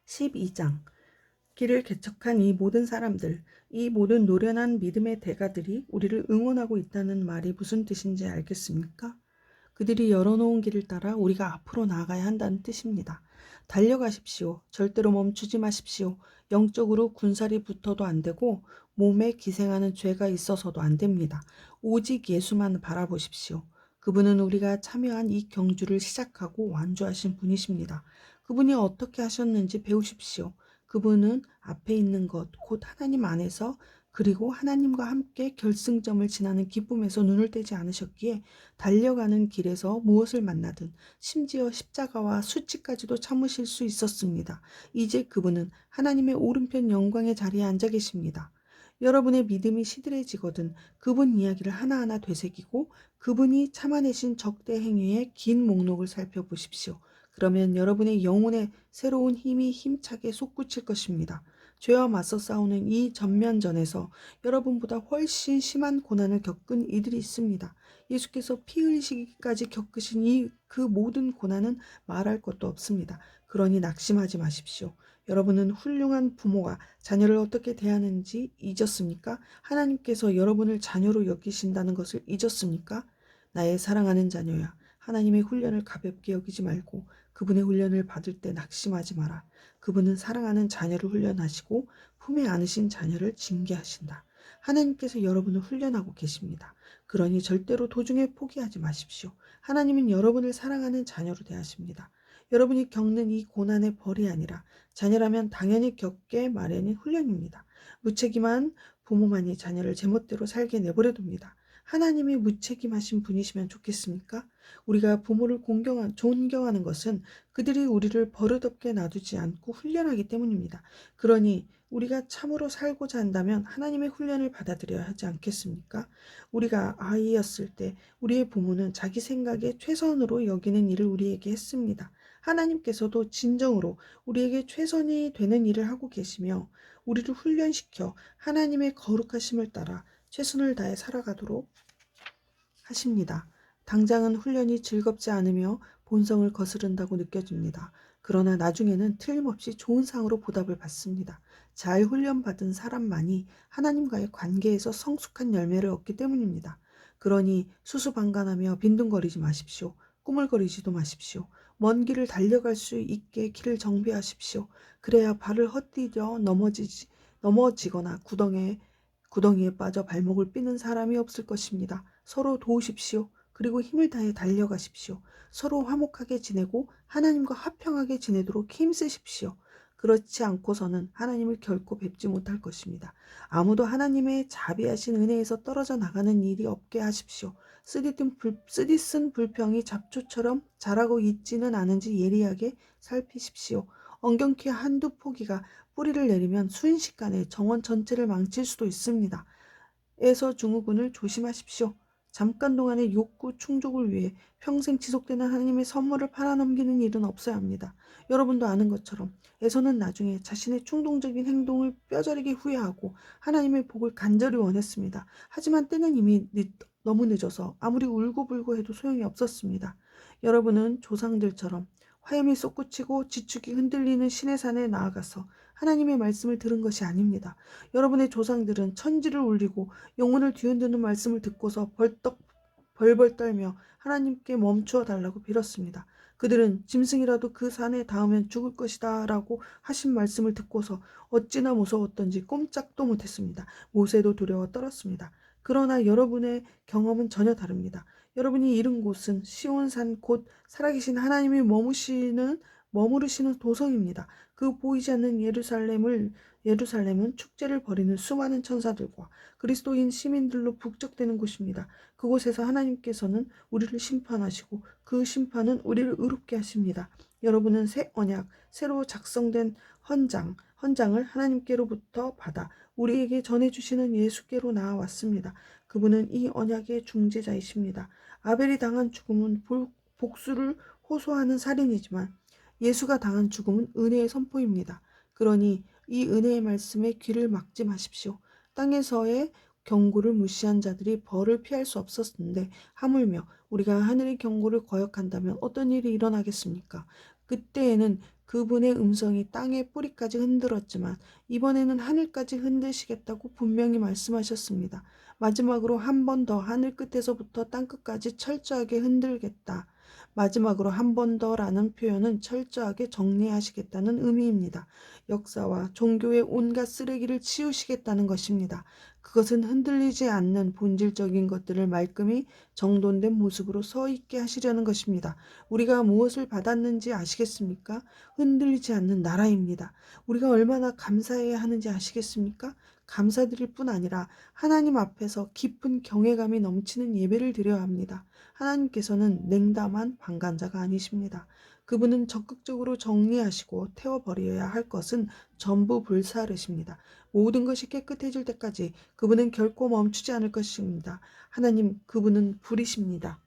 12장. 길을 개척한 이 모든 사람들, 이 모든 노련한 믿음의 대가들이 우리를 응원하고 있다는 말이 무슨 뜻인지 알겠습니까? 그들이 열어놓은 길을 따라 우리가 앞으로 나아가야 한다는 뜻입니다. 달려가십시오. 절대로 멈추지 마십시오. 영적으로 군살이 붙어도 안 되고 몸에 기생하는 죄가 있어서도 안 됩니다. 오직 예수만 바라보십시오. 그분은 우리가 참여한 이 경주를 시작하고 완주하신 분이십니다. 그분이 어떻게 하셨는지 배우십시오. 그분은 앞에 있는 것, 곧 하나님 안에서 그리고 하나님과 함께 결승점을 지나는 기쁨에서 눈을 떼지 않으셨기에 달려가는 길에서 무엇을 만나든 심지어 십자가와 수치까지도 참으실 수 있었습니다. 이제 그분은 하나님의 오른편 영광의 자리에 앉아 계십니다. 여러분의 믿음이 시들해지거든 그분 이야기를 하나하나 되새기고 그분이 참아내신 적대 행위의 긴 목록을 살펴보십시오. 그러면 여러분의 영혼에 새로운 힘이 힘차게 솟구칠 것입니다. 죄와 맞서 싸우는 이 전면전에서 여러분보다 훨씬 심한 고난을 겪은 이들이 있습니다. 예수께서 피 흘리시기까지 겪으신 그 모든 고난은 말할 것도 없습니다. 그러니 낙심하지 마십시오. 여러분은 훌륭한 부모가 자녀를 어떻게 대하는지 잊었습니까? 하나님께서 여러분을 자녀로 여기신다는 것을 잊었습니까? 나의 사랑하는 자녀야, 하나님의 훈련을 가볍게 여기지 말고 그분의 훈련을 받을 때 낙심하지 마라. 그분은 사랑하는 자녀를 훈련하시고 품에 안으신 자녀를 징계하신다. 하나님께서 여러분을 훈련하고 계십니다. 그러니 절대로 도중에 포기하지 마십시오. 하나님은 여러분을 사랑하는 자녀로 대하십니다. 여러분이 겪는 이 고난의 벌이 아니라 자녀라면 당연히 겪게 마련인 훈련입니다. 무책임한 부모만이 자녀를 제멋대로 살게 내버려둡니다. 하나님이 무책임하신 분이시면 좋겠습니까? 우리가 부모를 존경하는 것은 그들이 우리를 버릇없게 놔두지 않고 훈련하기 때문입니다. 그러니 우리가 참으로 살고자 한다면 하나님의 훈련을 받아들여야 하지 않겠습니까? 우리가 아이였을 때 우리의 부모는 자기 생각에 최선으로 여기는 일을 우리에게 했습니다. 하나님께서도 진정으로 우리에게 최선이 되는 일을 하고 계시며 우리를 훈련시켜 하나님의 거룩하심을 따라 최선을 다해 살아가도록 하십니다. 당장은 훈련이 즐겁지 않으며 본성을 거스른다고 느껴집니다. 그러나 나중에는 틀림없이 좋은 상으로 보답을 받습니다. 잘 훈련받은 사람만이 하나님과의 관계에서 성숙한 열매를 얻기 때문입니다. 그러니 수수방관하며 빈둥거리지 마십시오. 꾸물거리지도 마십시오. 먼 길을 달려갈 수 있게 길을 정비하십시오. 그래야 발을 헛디뎌 넘어지거나 구덩이에 빠져 발목을 삐는 사람이 없을 것입니다. 서로 도우십시오. 그리고 힘을 다해 달려가십시오. 서로 화목하게 지내고 하나님과 화평하게 지내도록 힘쓰십시오. 그렇지 않고서는 하나님을 결코 뵙지 못할 것입니다. 아무도 하나님의 자비하신 은혜에서 떨어져 나가는 일이 없게 하십시오. 쓰디쓴 불평이 잡초처럼 자라고 있지는 않은지 예리하게 살피십시오. 엉겅퀴 한두 포기가 뿌리를 내리면 순식간에 정원 전체를 망칠 수도 있습니다. 에서 증후군을 조심하십시오. 잠깐 동안의 욕구 충족을 위해 평생 지속되는 하나님의 선물을 팔아넘기는 일은 없어야 합니다. 여러분도 아는 것처럼 에서는 나중에 자신의 충동적인 행동을 뼈저리게 후회하고 하나님의 복을 간절히 원했습니다. 하지만 때는 이미 너무 늦어서 아무리 울고불고 해도 소용이 없었습니다. 여러분은 조상들처럼 화염이 솟구치고 지축이 흔들리는 시내산에 나아가서 하나님의 말씀을 들은 것이 아닙니다. 여러분의 조상들은 천지를 울리고 영혼을 뒤흔드는 말씀을 듣고서 벌벌 떨며 하나님께 멈추어 달라고 빌었습니다. 그들은 짐승이라도 그 산에 닿으면 죽을 것이다 라고 하신 말씀을 듣고서 어찌나 무서웠던지 꼼짝도 못했습니다. 모세도 두려워 떨었습니다. 그러나 여러분의 경험은 전혀 다릅니다. 여러분이 이른 곳은 시온산 곧 살아계신 하나님이 머무르시는 도성입니다. 그 보이지 않는 예루살렘은 축제를 벌이는 수많은 천사들과 그리스도인 시민들로 북적대는 곳입니다. 그곳에서 하나님께서는 우리를 심판하시고 그 심판은 우리를 의롭게 하십니다. 여러분은 새 언약, 새로 작성된 헌장을 하나님께로부터 받아 우리에게 전해주시는 예수께로 나아왔습니다. 그분은 이 언약의 중재자이십니다. 아벨이 당한 죽음은 복수를 호소하는 살인이지만 예수가 당한 죽음은 은혜의 선포입니다. 그러니 이 은혜의 말씀에 귀를 막지 마십시오. 땅에서의 경고를 무시한 자들이 벌을 피할 수 없었는데 하물며 우리가 하늘의 경고를 거역한다면 어떤 일이 일어나겠습니까? 그때에는 그분의 음성이 땅의 뿌리까지 흔들었지만 이번에는 하늘까지 흔드시겠다고 분명히 말씀하셨습니다. 마지막으로 한 번 더 하늘 끝에서부터 땅 끝까지 철저하게 흔들겠다. 마지막으로 한 번 더라는 표현은 철저하게 정리하시겠다는 의미입니다. 역사와 종교의 온갖 쓰레기를 치우시겠다는 것입니다. 그것은 흔들리지 않는 본질적인 것들을 말끔히 정돈된 모습으로 서 있게 하시려는 것입니다. 우리가 무엇을 받았는지 아시겠습니까? 흔들리지 않는 나라입니다. 우리가 얼마나 감사해야 하는지 아시겠습니까? 감사드릴 뿐 아니라 하나님 앞에서 깊은 경외감이 넘치는 예배를 드려야 합니다. 하나님께서는 냉담한 방관자가 아니십니다. 그분은 적극적으로 정리하시고 태워버려야 할 것은 전부 불사르십니다. 모든 것이 깨끗해질 때까지 그분은 결코 멈추지 않을 것입니다. 하나님, 그분은 불이십니다.